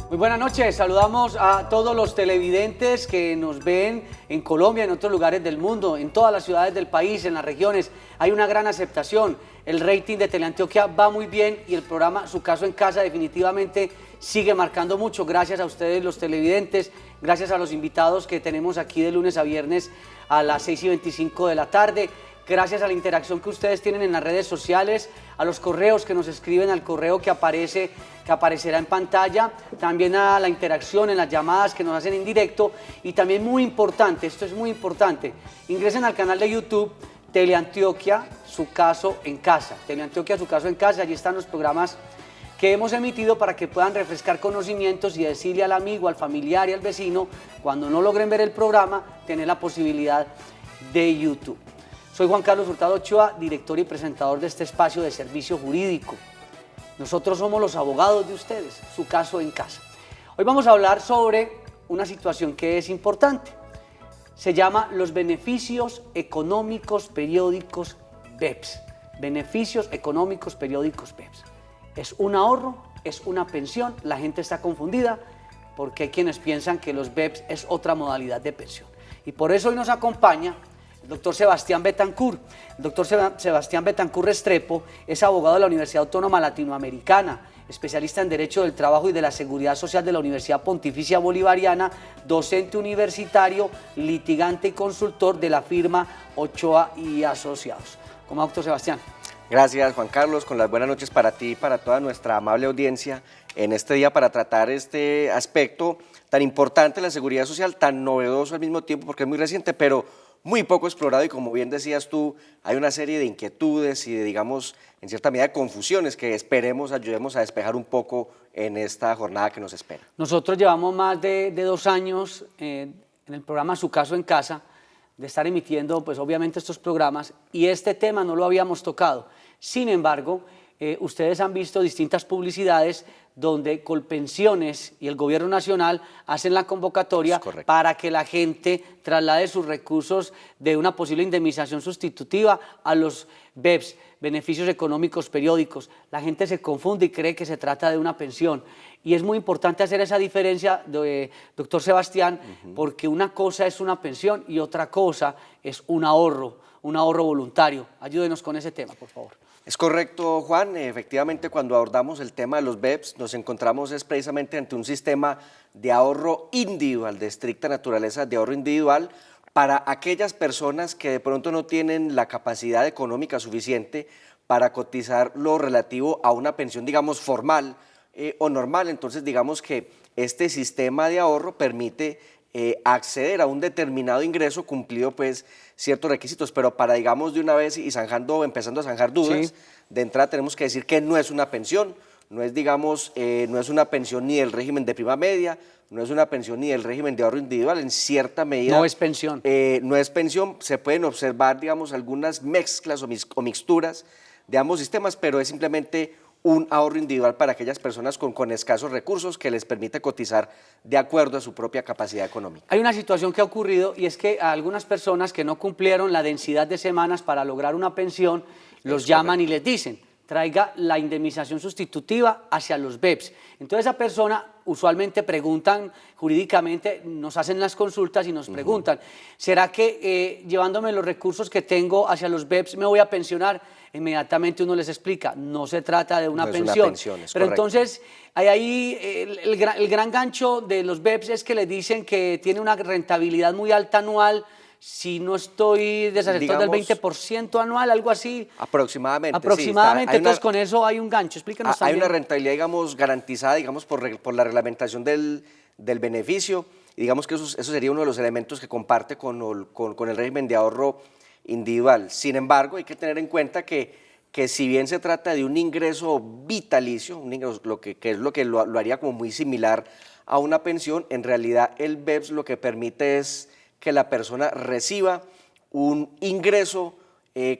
Muy buenas noches, saludamos a todos los televidentes que nos ven en Colombia, en otros lugares del mundo, en todas las ciudades del país, en las regiones. Hay una gran aceptación, el rating de Teleantioquia va muy bien y el programa Su Caso en Casa definitivamente sigue marcando mucho. Gracias a ustedes los televidentes, gracias a los invitados que tenemos aquí de lunes a viernes a las 6:25 de la tarde. Gracias a la interacción que ustedes tienen en las redes sociales, a los correos que nos escriben al correo que aparecerá en pantalla, también a la interacción en las llamadas que nos hacen en directo y también muy importante, esto es muy importante, ingresen al canal de YouTube Teleantioquia Su Caso en Casa, Teleantioquia Su Caso en Casa, allí están los programas que hemos emitido para que puedan refrescar conocimientos y decirle al amigo, al familiar y al vecino, cuando no logren ver el programa, tener la posibilidad de YouTube. Soy Juan Carlos Hurtado Ochoa, director y presentador de este espacio de servicio jurídico. Nosotros somos los abogados de ustedes, Su Caso en Casa. Hoy vamos a hablar sobre una situación que es importante. Se llama los beneficios económicos periódicos BEPS. Beneficios económicos periódicos BEPS. ¿Es un ahorro? ¿Es una pensión? La gente está confundida porque hay quienes piensan que los BEPS es otra modalidad de pensión. Y por eso hoy nos acompaña el doctor Sebastián Betancourt. El doctor Sebastián Betancourt Restrepo es abogado de la Universidad Autónoma Latinoamericana, especialista en Derecho del Trabajo y de la Seguridad Social de la Universidad Pontificia Bolivariana, docente universitario, litigante y consultor de la firma Ochoa y Asociados. ¿Cómo va, doctor Sebastián? Gracias, Juan Carlos, con las buenas noches para ti y para toda nuestra amable audiencia en este día para tratar este aspecto tan importante de la seguridad social, tan novedoso al mismo tiempo porque es muy reciente, pero muy poco explorado y como bien decías tú, hay una serie de inquietudes y de, digamos, en cierta medida de confusiones que esperemos ayudemos a despejar un poco en esta jornada que nos espera. Nosotros llevamos más de 2 años en el programa Su Caso en Casa, de estar emitiendo pues obviamente estos programas y este tema no lo habíamos tocado. Sin embargo, ustedes han visto distintas publicidades donde Colpensiones y el Gobierno Nacional hacen la convocatoria para que la gente traslade sus recursos de una posible indemnización sustitutiva a los BEPS, beneficios económicos periódicos. La gente se confunde y cree que se trata de una pensión. Y es muy importante hacer esa diferencia, doctor Sebastián, porque una cosa es una pensión y otra cosa es un ahorro voluntario. Ayúdenos con ese tema, por favor. Es correcto, Juan. Efectivamente, cuando abordamos el tema de los BEPS, nos encontramos precisamente ante un sistema de ahorro individual, de estricta naturaleza de ahorro individual, para aquellas personas que de pronto no tienen la capacidad económica suficiente para cotizar lo relativo a una pensión, digamos, formal o normal. Entonces, digamos que este sistema de ahorro permite acceder a un determinado ingreso cumplido pues ciertos requisitos, pero para digamos de una vez y empezando a zanjar dudas, de entrada tenemos que decir que no es una pensión, no es digamos, no es una pensión ni del régimen de prima media, no es una pensión ni del régimen de ahorro individual, en cierta medida. No es pensión. No es pensión, se pueden observar digamos algunas mezclas o mixturas de ambos sistemas, pero es simplemente un ahorro individual para aquellas personas con escasos recursos que les permite cotizar de acuerdo a su propia capacidad económica. Hay una situación que ha ocurrido y es que a algunas personas que no cumplieron la densidad de semanas para lograr una pensión, los llaman y les dicen, traiga la indemnización sustitutiva hacia los BEPS. Entonces esa persona usualmente preguntan jurídicamente, nos hacen las consultas y nos preguntan, ¿será que llevándome los recursos que tengo hacia los BEPS me voy a pensionar? Inmediatamente uno les explica, no se trata de una pensión. Pero entonces, ahí el gran gancho de los BEPS es que les dicen que tiene una rentabilidad muy alta anual, si no estoy desacertado del 20% anual, algo así. Aproximadamente. Aproximadamente, sí, entonces con eso hay un gancho. Explíquenos también. Hay una rentabilidad, digamos, garantizada, digamos, por la reglamentación del beneficio, y digamos que eso sería uno de los elementos que comparte con el régimen de ahorro individual. Sin embargo, hay que tener en cuenta que si bien se trata de un ingreso vitalicio, un ingreso, que es lo que lo haría como muy similar a una pensión, en realidad el BEPS lo que permite es que la persona reciba un ingreso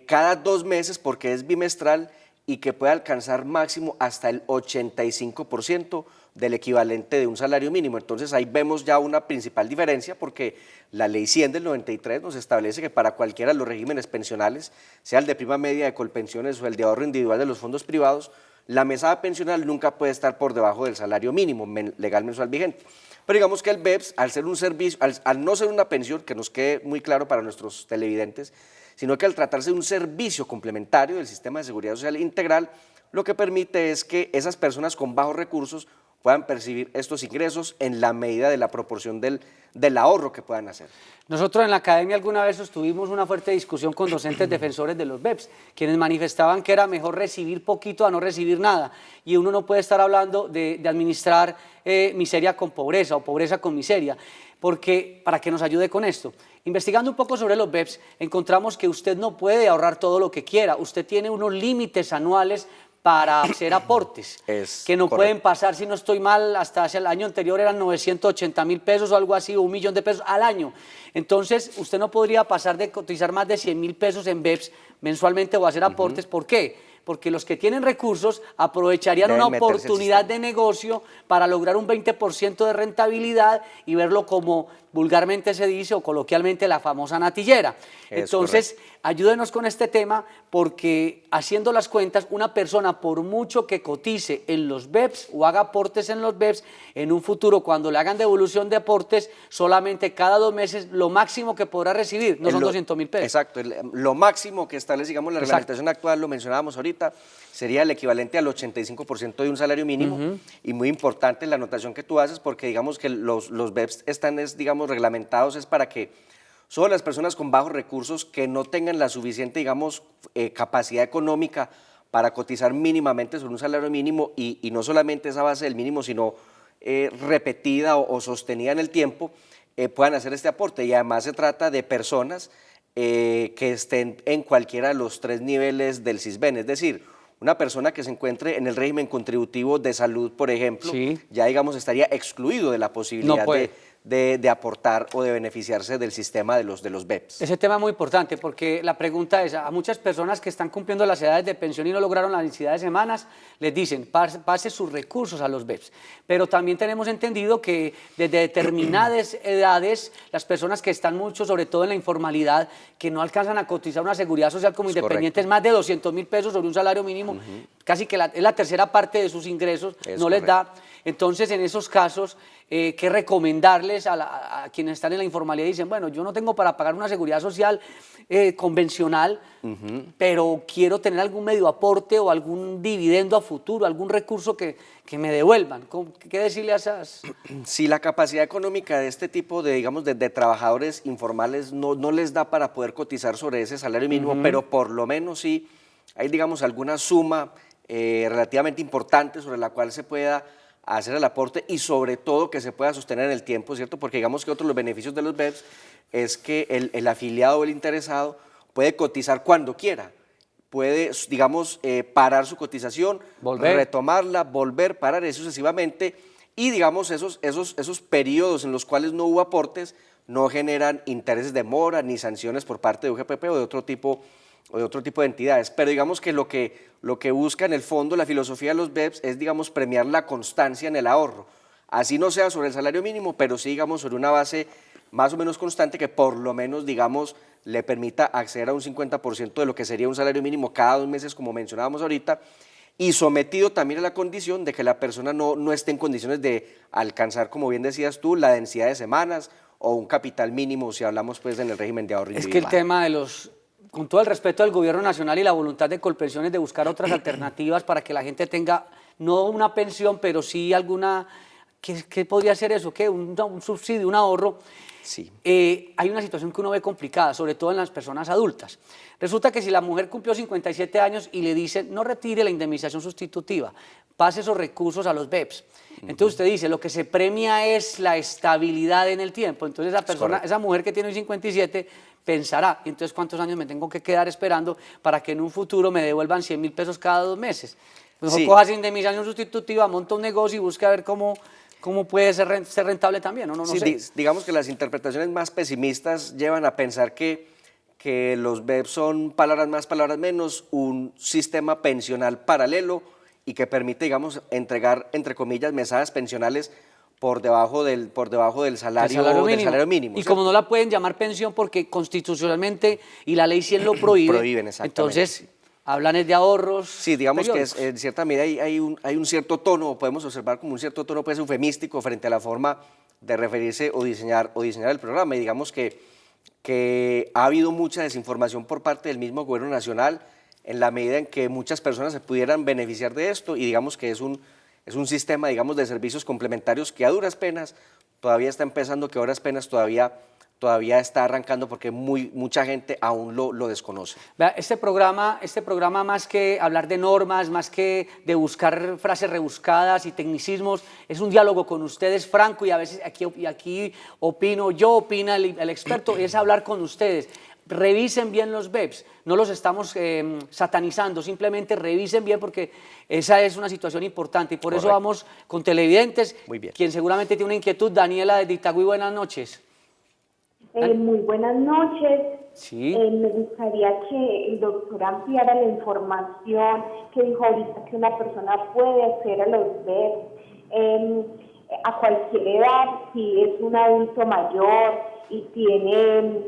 cada 2 meses porque es bimestral y que puede alcanzar máximo hasta el 85% del equivalente de un salario mínimo. Entonces ahí vemos ya una principal diferencia porque la Ley 100 del 93 nos establece que para cualquiera de los regímenes pensionales, sea el de prima media de Colpensiones o el de ahorro individual de los fondos privados, la mesada pensional nunca puede estar por debajo del salario mínimo legal mensual vigente. Pero digamos que el BEPS, al ser un servicio, al no ser una pensión, que nos quede muy claro para nuestros televidentes, sino que al tratarse de un servicio complementario del sistema de seguridad social integral, lo que permite es que esas personas con bajos recursos puedan percibir estos ingresos en la medida de la proporción del ahorro que puedan hacer. Nosotros en la academia alguna vez tuvimos una fuerte discusión con docentes defensores de los BEPS, quienes manifestaban que era mejor recibir poquito a no recibir nada, y uno no puede estar hablando de administrar miseria con pobreza o pobreza con miseria, porque para que nos ayude con esto. Investigando un poco sobre los BEPS, encontramos que usted no puede ahorrar todo lo que quiera, usted tiene unos límites anuales para hacer aportes, que no pueden pasar, si no estoy mal, hasta hacia el año anterior eran 980.000 pesos o algo así, o 1.000.000 de pesos al año. Entonces, usted no podría pasar de cotizar más de 100.000 pesos en BEPS mensualmente o hacer aportes. ¿Por qué? Porque los que tienen recursos aprovecharían una oportunidad de negocio para lograr un 20% de rentabilidad y verlo como vulgarmente se dice o coloquialmente la famosa natillera. Entonces, ayúdenos con este tema porque haciendo las cuentas, una persona por mucho que cotice en los BEPS o haga aportes en los BEPS, en un futuro cuando le hagan devolución de aportes, solamente cada 2 meses lo máximo que podrá recibir, no son 200.000 pesos. Exacto, lo máximo que establece, digamos, la reglamentación actual, lo mencionábamos ahorita, sería el equivalente al 85% de un salario mínimo, y muy importante la anotación que tú haces porque digamos que los BEPS están, digamos, reglamentados es para que solo las personas con bajos recursos que no tengan la suficiente, digamos, capacidad económica para cotizar mínimamente sobre un salario mínimo y no solamente esa base del mínimo, sino repetida o sostenida en el tiempo, puedan hacer este aporte. Y además se trata de personas que estén en cualquiera de los 3 niveles del SISBEN, es decir, una persona que se encuentre en el régimen contributivo de salud, por ejemplo, ya digamos estaría excluido de la posibilidad de aportar o de beneficiarse del sistema de los BEPS. Ese tema es muy importante porque la pregunta es, a muchas personas que están cumpliendo las edades de pensión y no lograron la densidad de semanas, les dicen, pase sus recursos a los BEPS. Pero también tenemos entendido que desde determinadas edades, las personas que están mucho, sobre todo en la informalidad, que no alcanzan a cotizar una seguridad social como independientes, más de 200.000 pesos sobre un salario mínimo, casi que es la tercera parte de sus ingresos, no les da. Entonces, en esos casos, ¿qué recomendarles a quienes están en la informalidad y dicen, bueno, yo no tengo para pagar una seguridad social convencional, pero quiero tener algún medio aporte o algún dividendo a futuro, algún recurso que me devuelvan? ¿Qué decirle a esas? Si la capacidad económica de este tipo de, digamos, de trabajadores informales no les da para poder cotizar sobre ese salario mínimo, pero por lo menos sí hay, digamos, alguna suma relativamente importante sobre la cual se pueda hacer el aporte y sobre todo que se pueda sostener en el tiempo, ¿cierto? Porque digamos que otro de los beneficios de los BEPS es que el afiliado o el interesado puede cotizar cuando quiera, puede, digamos, parar su cotización, retomarla, volver, parar y sucesivamente, y digamos esos periodos en los cuales no hubo aportes no generan intereses de mora ni sanciones por parte de UGPP o de otro tipo de entidades, pero digamos que lo que busca en el fondo la filosofía de los BEPS es, digamos, premiar la constancia en el ahorro, así no sea sobre el salario mínimo, pero sí, digamos, sobre una base más o menos constante que por lo menos, digamos, le permita acceder a un 50% de lo que sería un salario mínimo cada 2 meses, como mencionábamos ahorita, y sometido también a la condición de que la persona no esté en condiciones de alcanzar, como bien decías tú, la densidad de semanas o un capital mínimo, si hablamos pues en el régimen de ahorro individual. Es que el tema de los... Con todo el respeto del gobierno nacional y la voluntad de Colpensiones de buscar otras alternativas para que la gente tenga, no una pensión, pero sí alguna, ¿qué podría ser eso? ¿Qué? Un subsidio, un ahorro. Sí. Hay una situación que uno ve complicada, sobre todo en las personas adultas. Resulta que si la mujer cumplió 57 años y le dicen, no retire la indemnización sustitutiva, pase esos recursos a los BEPS. Entonces usted dice, lo que se premia es la estabilidad en el tiempo. Entonces esa persona, esa mujer que tiene 57, pensará, entonces ¿cuántos años me tengo que quedar esperando para que en un futuro me devuelvan 100.000 pesos cada 2 meses? Mejor coja esa indemnización sustitutiva, monta un negocio y busca ver cómo puede ser rentable también, no sé. Digamos que las interpretaciones más pesimistas llevan a pensar que los BEPS son palabras más, palabras menos, un sistema pensional paralelo y que permite, digamos, entregar, entre comillas, mesadas pensionales por debajo del salario mínimo. Y como no la pueden llamar pensión porque constitucionalmente y la ley 100 lo prohíbe, prohíben, exactamente. entonces hablan es de ahorros. Sí, digamos que periódicos. en cierta medida hay un cierto tono, podemos observar como un cierto tono pues, eufemístico frente a la forma de referirse o diseñar el programa. Y digamos que ha habido mucha desinformación por parte del mismo gobierno nacional en la medida en que muchas personas se pudieran beneficiar de esto y digamos que es un sistema, digamos, de servicios complementarios que a duras penas todavía está empezando, que a duras penas todavía está arrancando porque mucha gente aún lo desconoce. Vea, este programa más que hablar de normas, más que de buscar frases rebuscadas y tecnicismos, es un diálogo con ustedes franco y a veces aquí opino yo, opina el experto, es hablar con ustedes. Revisen bien los BEPS, no los estamos satanizando, simplemente revisen bien porque esa es una situación importante y por Correcto. eso vamos con televidentes, Muy bien. quien seguramente tiene una inquietud. Daniela de Itagüí, buenas noches. Muy buenas noches. Sí. Me gustaría que el doctor ampliara la información que dijo ahorita que una persona puede hacer a los BEPS a cualquier edad, si es un adulto mayor y tiene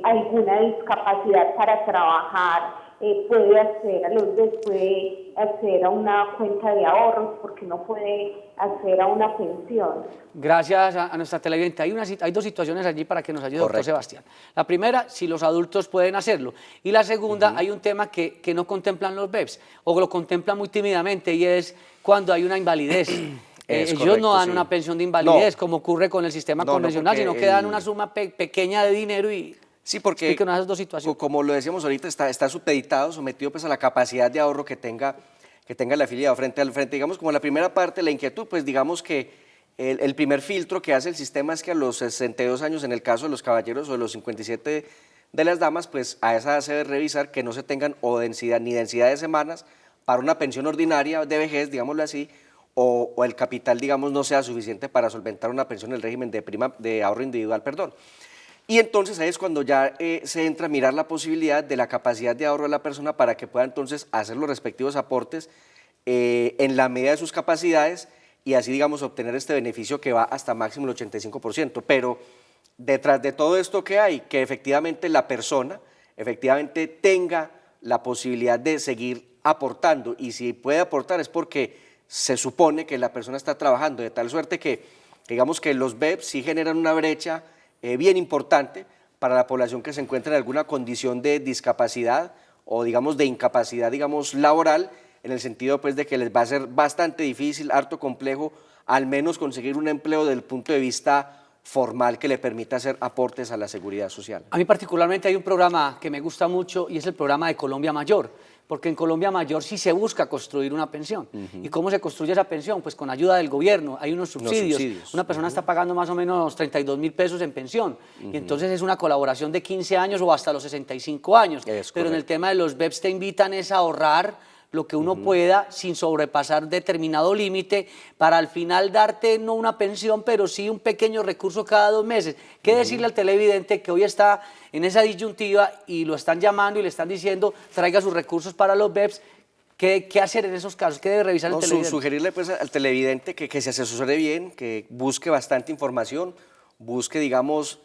alguna discapacidad para trabajar, puede acceder a los BEPS, puede acceder a una cuenta de ahorros porque no puede acceder a una pensión. Gracias a nuestra televidente. Hay dos situaciones allí para que nos ayude, doctor Correcto. Sebastián. La primera, si los adultos pueden hacerlo. Y la segunda, hay un tema que no contemplan los BEPS, o lo contemplan muy tímidamente, y es cuando hay una invalidez. Es Ellos correcto, no dan sí. una pensión de invalidez, No. como ocurre con el sistema No, convencional, porque sino que dan una suma pequeña de dinero y Sí, porque explíquenos esas dos situaciones. como lo decíamos ahorita, está supeditado, sometido pues a la capacidad de ahorro que tenga el afiliado frente, digamos, como la primera parte, la inquietud, pues digamos que el primer filtro que hace el sistema es que a los 62 años, en el caso de los caballeros, o de los 57 de las damas, pues a esa edad se debe revisar que no se tengan ni densidad de semanas para una pensión ordinaria de vejez, digámoslo así, o el capital, digamos, no sea suficiente para solventar una pensión en el régimen de ahorro individual, perdón. Y entonces ahí es cuando ya se entra a mirar la posibilidad de la capacidad de ahorro de la persona para que pueda entonces hacer los respectivos aportes en la medida de sus capacidades y así, digamos, obtener este beneficio que va hasta máximo el 85%. Pero detrás de todo esto que hay, que efectivamente la persona efectivamente tenga la posibilidad de seguir aportando, y si puede aportar es porque se supone que la persona está trabajando, de tal suerte que, digamos que los BEPS sí generan una brecha bien importante para la población que se encuentra en alguna condición de discapacidad o, digamos, de incapacidad, digamos, laboral, en el sentido pues de que les va a ser bastante difícil, harto complejo, al menos conseguir un empleo desde el punto de vista formal que le permita hacer aportes a la seguridad social. A mí particularmente hay un programa que me gusta mucho y es el programa de Colombia Mayor, porque en Colombia Mayor sí se busca construir una pensión. ¿Y cómo se construye esa pensión? Pues con ayuda del gobierno, hay unos subsidios. Una persona está pagando más o menos 32.000 pesos en pensión, y entonces es una colaboración de 15 años o hasta los 65 años. Pero en el tema de los BEPS te invitan es a ahorrar lo que uno pueda sin sobrepasar determinado límite para al final darte no una pensión, pero sí un pequeño recurso cada 2 meses. ¿Qué decirle al televidente que hoy está en esa disyuntiva y lo están llamando y le están diciendo traiga sus recursos para los BEPS? ¿Qué hacer en esos casos? ¿Qué debe revisar el televidente? Sugerirle pues al televidente que se asesore bien, que busque bastante información, busque, digamos,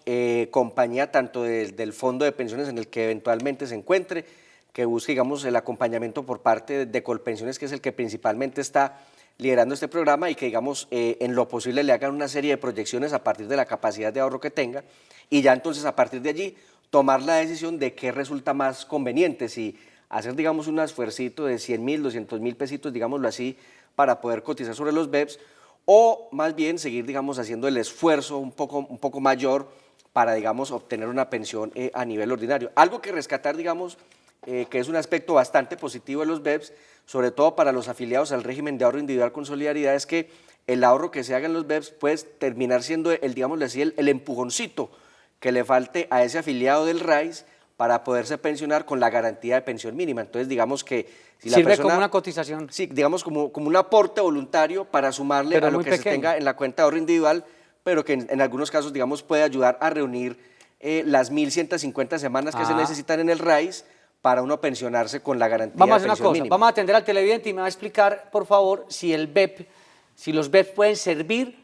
compañía tanto del fondo de pensiones en el que eventualmente se encuentre, que busque, digamos, el acompañamiento por parte de Colpensiones, que es el que principalmente está liderando este programa, y que, digamos, en lo posible le hagan una serie de proyecciones a partir de la capacidad de ahorro que tenga, y ya entonces a partir de allí tomar la decisión de qué resulta más conveniente, si hacer, digamos, un esfuercito de 100.000, 200.000 pesitos, digámoslo así, para poder cotizar sobre los BEPS, o más bien seguir, digamos, haciendo el esfuerzo un poco mayor para, digamos, obtener una pensión a nivel ordinario. Algo que rescatar, digamos, que es un aspecto bastante positivo de los BEPS, sobre todo para los afiliados al régimen de ahorro individual con solidaridad, es que el ahorro que se haga en los BEPS puede terminar siendo, digámosle así, el empujoncito que le falte a ese afiliado del RAIS para poderse pensionar con la garantía de pensión mínima. Entonces, digamos que si la Sirve persona, como una cotización. Sí, digamos como un aporte voluntario para sumarle Pero a lo muy que se pequeño. tenga en la cuenta de ahorro individual, pero que en algunos casos, digamos, puede ayudar a reunir las 1.150 semanas que se necesitan en el RAIS para uno pensionarse con la garantía Vamos a de hacer una pensión cosa, mínima. vamos a atender al televidente y me va a explicar, por favor, si los BEPS pueden servir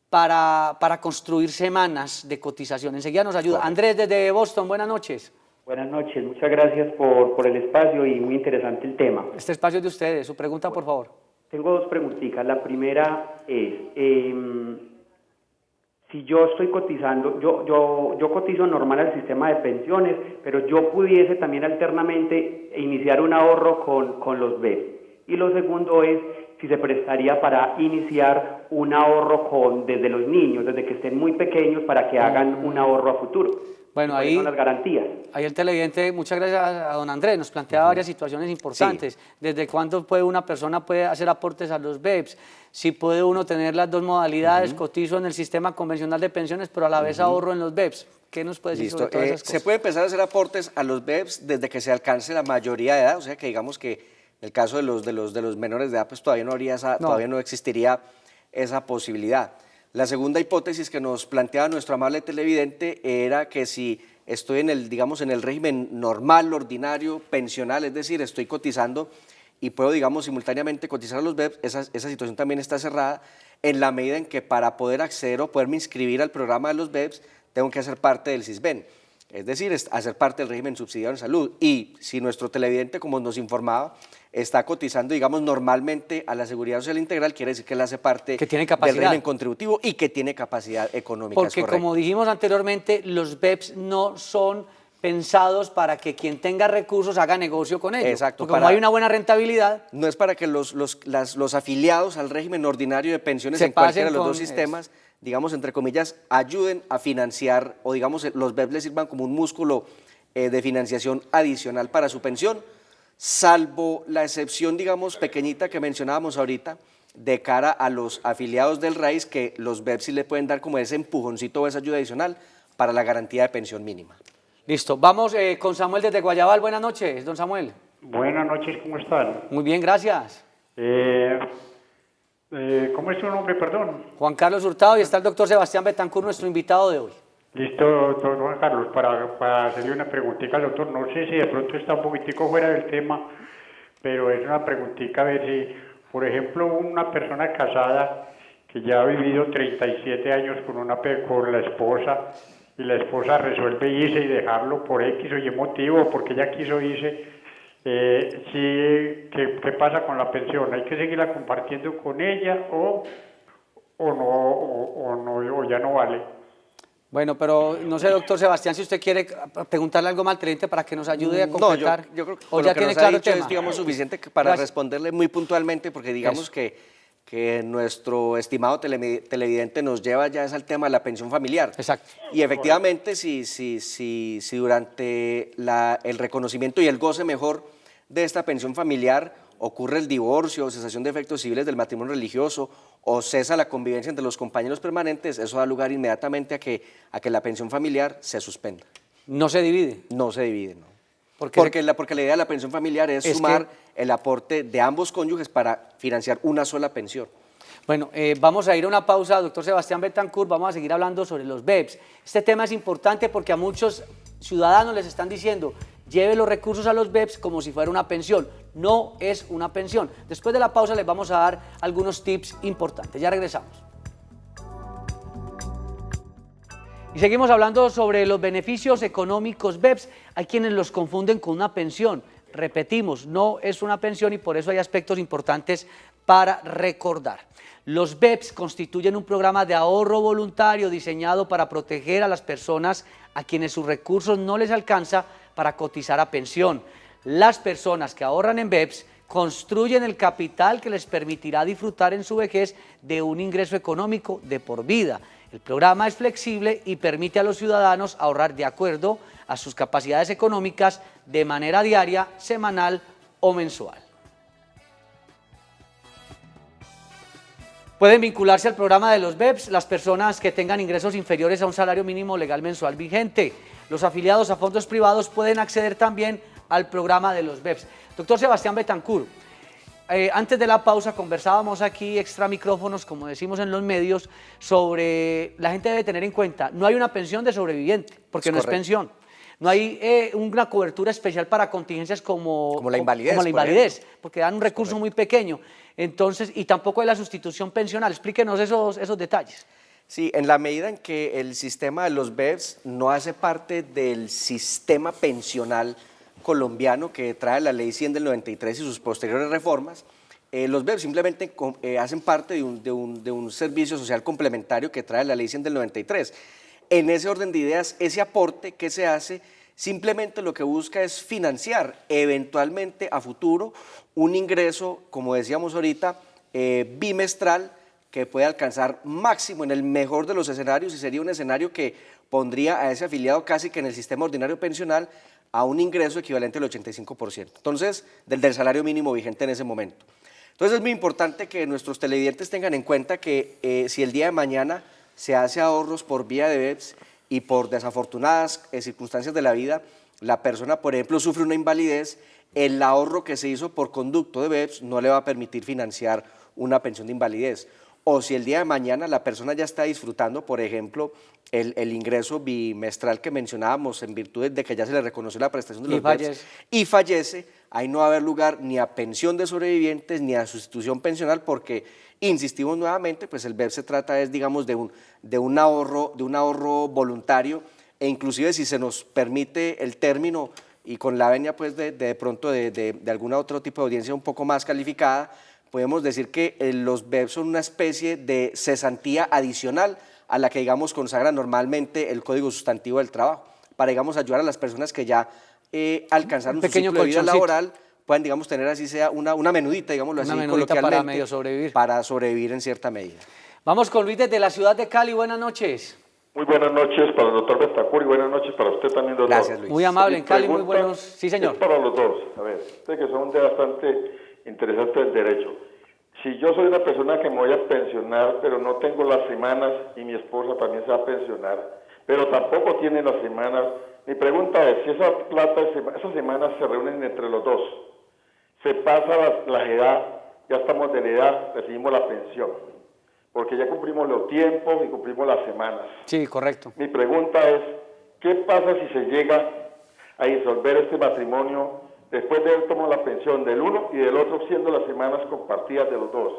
para construir semanas de cotización. Enseguida nos ayuda. Correcto. Andrés, desde Boston, buenas noches. Buenas noches, muchas gracias por el espacio y muy interesante el tema. Este espacio es de ustedes. Su pregunta, por favor. Tengo dos preguntitas. La primera es, si yo estoy cotizando, yo cotizo normal al sistema de pensiones, pero yo pudiese también alternamente iniciar un ahorro con los BEP. Y lo segundo es si se prestaría para iniciar un ahorro desde los niños, desde que estén muy pequeños, para que hagan un ahorro a futuro. Bueno, ¿Cuáles son las garantías? Ahí el televidente, muchas gracias a don Andrés, nos plantea varias situaciones importantes. Sí. ¿Desde cuándo una persona puede hacer aportes a los BEPS? Si puede uno tener las dos modalidades, cotizo en el sistema convencional de pensiones, pero a la vez ahorro en los BEPS. ¿Qué nos puede decir sobre todas esas cosas? Se puede empezar a hacer aportes a los BEPS desde que se alcance la mayoría de edad, o sea que digamos que en el caso de los menores de edad, pues todavía todavía no existiría esa posibilidad. La segunda hipótesis que nos planteaba nuestro amable televidente era que si estoy en el régimen normal, ordinario, pensional, es decir, estoy cotizando y puedo, digamos, simultáneamente cotizar a los BEPS, esa situación también está cerrada en la medida en que para poder acceder o poderme inscribir al programa de los BEPS tengo que hacer parte del SISBEN, es decir, hacer parte del régimen subsidiado en salud. Y si nuestro televidente, como nos informaba, está cotizando, digamos, normalmente a la Seguridad Social Integral, quiere decir que él hace parte del régimen contributivo y que tiene capacidad económica. Porque como dijimos anteriormente, los BEPS no son pensados para que quien tenga recursos haga negocio con ellos. Exacto. Porque como hay una buena rentabilidad... No es para que los afiliados al régimen ordinario de pensiones en cualquiera de los dos sistemas, digamos, entre comillas, ayuden a financiar, o digamos, los BEPS les sirvan como un músculo de financiación adicional para su pensión, salvo la excepción, digamos, pequeñita que mencionábamos ahorita, de cara a los afiliados del RAIS, que los BEPS sí le pueden dar como ese empujoncito o esa ayuda adicional para la garantía de pensión mínima. Listo, vamos con Samuel desde Guayabal. Buenas noches, don Samuel. Buenas noches, ¿cómo están? Muy bien, gracias. ¿Cómo es su nombre, perdón? Juan Carlos Hurtado, y está el doctor Sebastián Betancur, nuestro invitado de hoy. Listo, doctor Juan Carlos, para hacerle una preguntita al doctor, no sé si de pronto está un poquitico fuera del tema, pero es una preguntita a ver si, por ejemplo, una persona casada que ya ha vivido 37 años con la esposa, y la esposa resuelve irse y dejarlo por X o Y motivo, porque ella quiso irse, ¿qué pasa con la pensión? ¿Hay que seguirla compartiendo con ella o ya no vale? Bueno, pero no sé, doctor Sebastián, si usted quiere preguntarle algo más al televidente para que nos ayude a completar. No, yo creo que o ya tiene claro el tema. Es, digamos, suficiente para responderle muy puntualmente, porque digamos que nuestro estimado televidente nos lleva ya al tema de la pensión familiar. Exacto. Y efectivamente, si durante el reconocimiento y el goce mejor de esta pensión familiar ocurre el divorcio o cesación de efectos civiles del matrimonio religioso o cesa la convivencia entre los compañeros permanentes, eso da lugar inmediatamente a que la pensión familiar se suspenda. ¿No se divide? No se divide, no. Porque la idea de la pensión familiar es sumar el aporte de ambos cónyuges para financiar una sola pensión. Bueno, vamos a ir a una pausa, doctor Sebastián Betancur, vamos a seguir hablando sobre los BEPS. Este tema es importante porque a muchos ciudadanos les están diciendo, lleve los recursos a los BEPS como si fuera una pensión. No es una pensión. Después de la pausa les vamos a dar algunos tips importantes. Ya regresamos. Y seguimos hablando sobre los beneficios económicos BEPS. Hay quienes los confunden con una pensión. Repetimos, no es una pensión y por eso hay aspectos importantes para recordar. Los BEPS constituyen un programa de ahorro voluntario diseñado para proteger a las personas a quienes sus recursos no les alcanza para cotizar a pensión. Las personas que ahorran en BEPS construyen el capital que les permitirá disfrutar en su vejez de un ingreso económico de por vida. El programa es flexible y permite a los ciudadanos ahorrar de acuerdo a sus capacidades económicas de manera diaria, semanal o mensual. Pueden vincularse al programa de los BEPS las personas que tengan ingresos inferiores a un salario mínimo legal mensual vigente. Los afiliados a fondos privados pueden acceder también al programa de los BEPS. Doctor Sebastián Betancur, antes de la pausa conversábamos aquí extra micrófonos, como decimos en los medios, sobre la gente debe tener en cuenta, no hay una pensión de sobreviviente, porque no es pensión. No hay una cobertura especial para contingencias como la invalidez, porque dan un recurso muy pequeño. Entonces, y tampoco hay la sustitución pensional. Explíquenos esos detalles. Sí, en la medida en que el sistema de los BEPS no hace parte del sistema pensional colombiano que trae la Ley 100 del 93 y sus posteriores reformas, los BEPS simplemente hacen parte de un servicio social complementario que trae la Ley 100 del 93. En ese orden de ideas, ese aporte que se hace simplemente lo que busca es financiar eventualmente a futuro un ingreso, como decíamos ahorita, bimestral, que puede alcanzar máximo en el mejor de los escenarios, y sería un escenario que pondría a ese afiliado casi que en el sistema ordinario pensional a un ingreso equivalente al 85%, entonces del salario mínimo vigente en ese momento. Entonces es muy importante que nuestros televidentes tengan en cuenta que si el día de mañana se hace ahorros por vía de BEPS y por desafortunadas circunstancias de la vida, la persona, por ejemplo, sufre una invalidez, el ahorro que se hizo por conducto de BEPS no le va a permitir financiar una pensión de invalidez. O si el día de mañana la persona ya está disfrutando, por ejemplo, el ingreso bimestral que mencionábamos en virtud de que ya se le reconoció la prestación de los BEPS y fallece, ahí no va a haber lugar ni a pensión de sobrevivientes ni a sustitución pensional, porque, insistimos nuevamente, pues el BEPS se trata es, digamos, de un ahorro voluntario, e inclusive si se nos permite el término y con la venia pues de pronto de algún otro tipo de audiencia un poco más calificada, podemos decir que los BEPS son una especie de cesantía adicional a la que, digamos, consagra normalmente el Código Sustantivo del Trabajo, para, digamos, ayudar a las personas que ya alcanzaron su ciclo de vida laboral, puedan, digamos, tener así sea una menudita, digámoslo así, coloquialmente, para medio sobrevivir. Para sobrevivir en cierta medida. Vamos con Luis desde la ciudad de Cali, buenas noches. Muy buenas noches para el doctor Betancur y buenas noches para usted también, doctor. Gracias, Luis. Muy amable, en Cali, muy buenos. Sí, señor. Es para los dos. A ver, usted que son de bastante interesante del derecho. Si yo soy una persona que me voy a pensionar, pero no tengo las semanas, y mi esposa también se va a pensionar, pero tampoco tiene las semanas, mi pregunta es, si esa plata, esas semanas se reúnen entre los dos, se pasa la edad, ya estamos de la edad, recibimos la pensión, porque ya cumplimos los tiempos y cumplimos las semanas. Sí, correcto. Mi pregunta es, ¿qué pasa si se llega a disolver este matrimonio después de haber tomado la pensión del uno y del otro, siendo las semanas compartidas de los dos?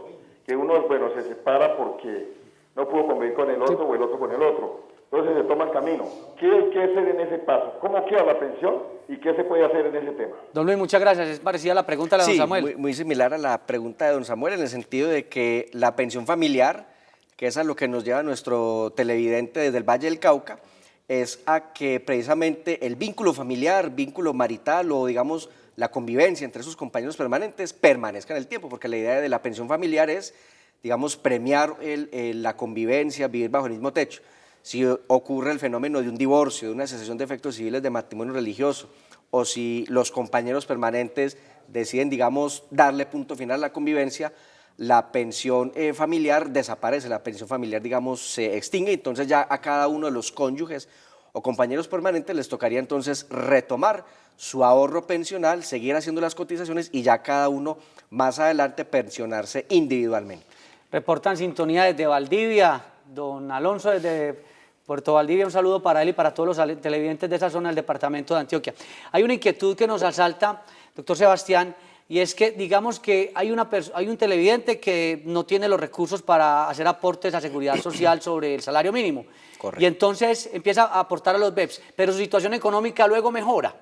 Que uno, bueno, se separa porque no pudo convivir con el otro, o el otro con el otro. Entonces se toma el camino. ¿Qué hay que hacer en ese paso? ¿Cómo queda la pensión y qué se puede hacer en ese tema? Don Luis, muchas gracias. Es parecida a la pregunta de don Samuel. Muy similar a la pregunta de don Samuel, en el sentido de que la pensión familiar, que es a lo que nos lleva nuestro televidente desde el Valle del Cauca, es a que precisamente el vínculo familiar, vínculo marital o, digamos, la convivencia entre sus compañeros permanentes permanezca en el tiempo, porque la idea de la pensión familiar es, digamos, premiar la convivencia, vivir bajo el mismo techo. Si ocurre el fenómeno de un divorcio, de una cesación de efectos civiles de matrimonio religioso, o si los compañeros permanentes deciden, digamos, darle punto final a la convivencia, la pensión familiar desaparece, la pensión familiar, digamos, se extingue, entonces ya a cada uno de los cónyuges o compañeros permanentes les tocaría entonces retomar su ahorro pensional, seguir haciendo las cotizaciones y ya cada uno más adelante pensionarse individualmente. Reportan sintonía desde Valdivia, don Alonso desde Puerto Valdivia, un saludo para él y para todos los televidentes de esa zona del departamento de Antioquia. Hay una inquietud que nos asalta, doctor Sebastián, y es que digamos que hay un televidente que no tiene los recursos para hacer aportes a seguridad social sobre el salario mínimo. Correcto. Y entonces empieza a aportar a los BEPS, pero su situación económica luego mejora.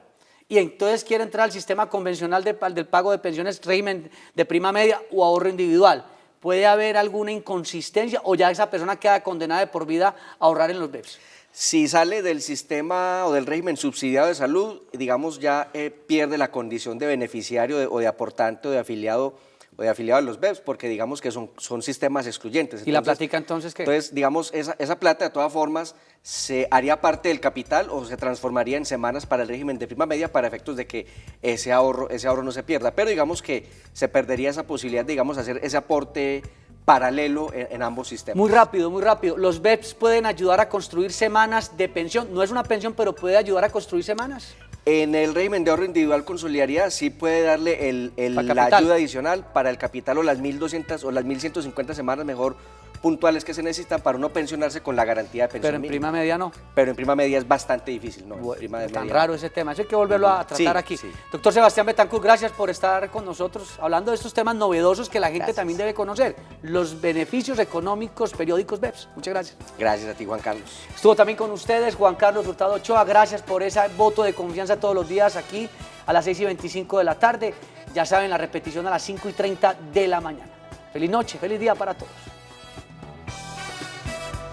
Y entonces quiere entrar al sistema convencional del pago de pensiones, régimen de prima media o ahorro individual. ¿Puede haber alguna inconsistencia o ya esa persona queda condenada de por vida a ahorrar en los BEPS? Si sale del sistema o del régimen subsidiado de salud, digamos, ya pierde la condición de beneficiario o de aportante o de afiliado a los BEPS, porque digamos que son sistemas excluyentes. Entonces, ¿y la plática entonces qué? Entonces, digamos, esa plata de todas formas se haría parte del capital o se transformaría en semanas para el régimen de prima media para efectos de que ese ahorro no se pierda. Pero digamos que se perdería esa posibilidad de, digamos, hacer ese aporte paralelo en ambos sistemas. Muy rápido, muy rápido. Los BEPS pueden ayudar a construir semanas de pensión. No es una pensión, pero puede ayudar a construir semanas. En el régimen de ahorro individual con solidaridad sí puede darle la ayuda adicional para el capital o las 1.200 o las 1.150 semanas mejor puntuales que se necesitan para uno pensionarse con la garantía de pensión Pero en mínima. prima media no. Pero en prima media es bastante difícil, ¿no? En prima Tan media raro ese tema, eso hay que volverlo a tratar Sí, aquí. sí. Doctor Sebastián Betancourt, gracias por estar con nosotros hablando de estos temas novedosos que la gente Gracias. también debe conocer, los beneficios económicos periódicos BEPS. Muchas gracias. Gracias a ti, Juan Carlos. Estuvo también con ustedes Juan Carlos Hurtado Ochoa, gracias por ese voto de confianza todos los días aquí a las 6:25 de la tarde. Ya saben, la repetición a las 5:30 de la mañana. Feliz noche, feliz día para todos.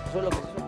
Eso es lo que